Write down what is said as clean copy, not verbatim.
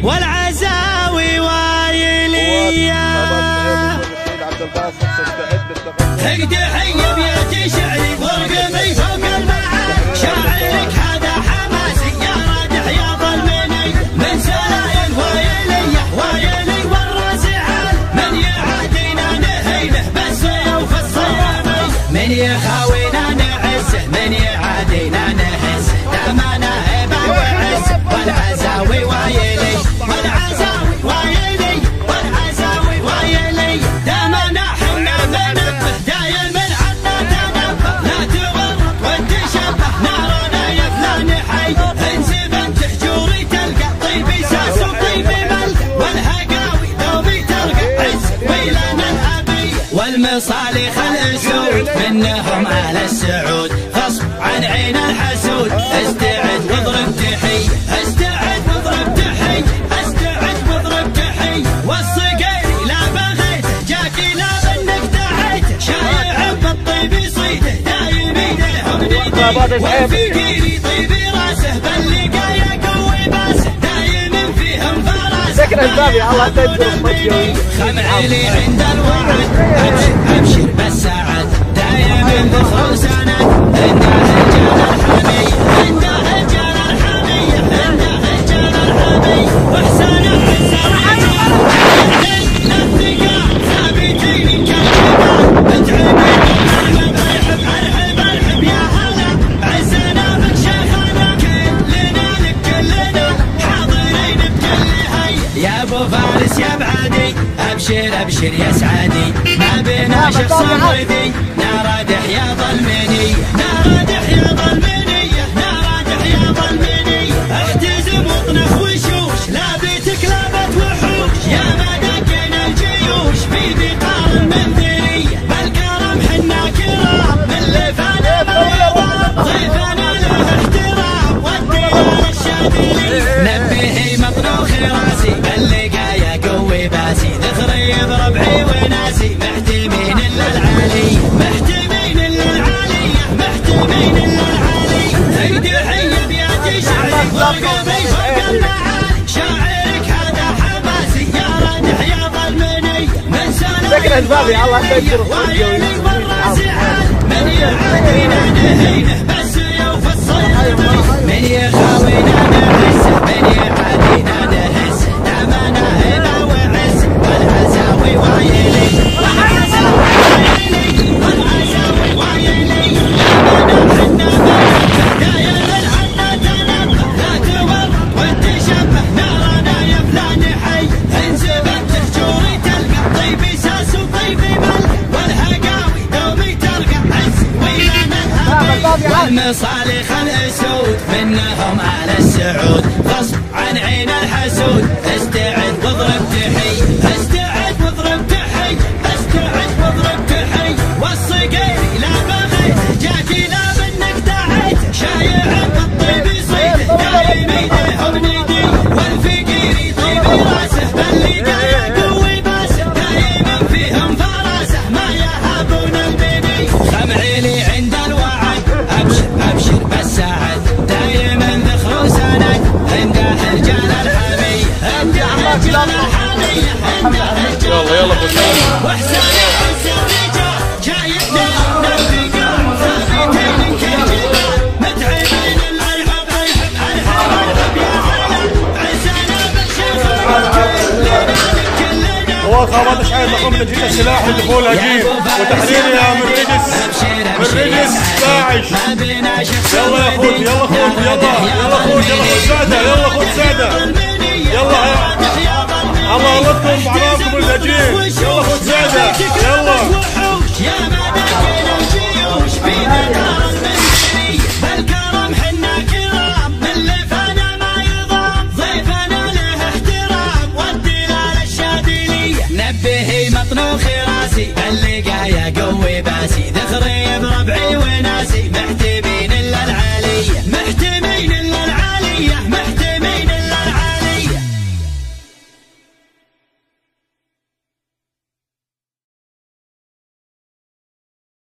والعزاوي وايلية. تحية بياتي شعري ورقمي فوق المعاد، شاعرك هذا حماسي يا رادح يا ظلمني، من سلايل وايلية وايلي والراس عال، من يعادينا نهينه بالسيوف الصيامي، من يخاوينا نعزه من يعادينا نهزه، دامنا هبه وعز والعزاوي وايلي والعزاوي وايلي والعزاوي وايلي، دامنا حنا منبه داير من عنا تنبه، لا تورط وتشبه نارنا يفلان حي، انسب تحجوري تلقى طيبي ساس وطيبي ملقى، والهقاوي دوبي ترقى عز ويلنا الابي، والمصالح الاسود منهم اهل السعود، غصب عن عين الحسود، استعد واضرب تحي استعد واضرب تحي استعد واضرب تحي، والصقيري لا بغيته جاكي لا منك دعيته، شايع بالطيب صيده دايم ايديهم نيدي، والفقيري طيبي راسه باللقايا قوي باسه، دايم فيهم فراسه خمعلي عند الوعد، ابشر بالسعد دايم ذخر سند، عنده رجال الحمي عنده رجال الحمي عنده رجال الحمي، واحسان السراج الثقال ثابتين كالجبال، متعبين ارحب ارحب يا هلا، عزنا بك شيخنا كلنا لك كلنا حاضرين بكل هي، يا ابو فارس يا بعدي ابشر ابشر يا سعدي، ما بينا شخص ردي، نارادح يا ظلمني نارادح يا ظلمني نارادح يا ظلمني، احتزم واطنخ وشوش لابتك لابت وحوش، يا مداكن الجيوش بيدي قارن من ذريه، بالكرم حنا كرام من لفانا باليضام، ضيفنا له احترام والديار الشاذلي، نبهي مطروخ راسي باللقايا قوي باسي، ذخري بربعي وناسي محتمين للعالي محتمين للعالي محتمين للعالي، تحية بياتي شعري ورقمي فوق المعالي، شاعرك هذا حماسي يا رادح يا ظلمني، من سلايل وايلي والراس عال، من يعادينا نهينه بالسيوف الصيامي، من يخاوينا نعزه من يعادينا نهزه، دامنا هبه وعز والعزاوي وايلي والعزاوي وايلي والعزاوي وايلي، دامنا حنا منبه داير من عنا تنبه، لا تورط وتشبه نارنا يفلان حي، انسبت تحجوري تلقى طيبي ساس وطيبي ملقى، والهقاوي دوبي ترقى عز ويلنا الابي، والمصالح الاسود منهم اهل السعود، غصب عن عين الحسود، استعد واضرب تحي استعد واضرب تحي استعد واضرب تحي، والصقيري لا بغيته جاكي لا منك دعيته، شايع بالطيب صيده دايم ايديهم نيدي، والفقيري طيبي راسه باللقايا قوي باسه، دايم فيهم فراسه ما يهابون البني، خمعلي عند الوعد ابشر ابشر بالسعد، دايما ذخر سند عنده رجال الحمي عنده رجال الحمي عنده رجال الحمي، واحسن عز الرجال جايبنا نبقى ثابتين كالجبال، متعبين الارحب ارحب يا هلا، عزنا بالشيخ كلنا خابط شحيد لقم تجهيز السلاح ودخول هجين وتحرير يا من رجس داعش. يلا يا اخوي يلا اخوي يلا اخوي سعده يلا اخوي سعده يلا الله يغلطكم بعضكم الهجين، يلا اخوي سعده يلا.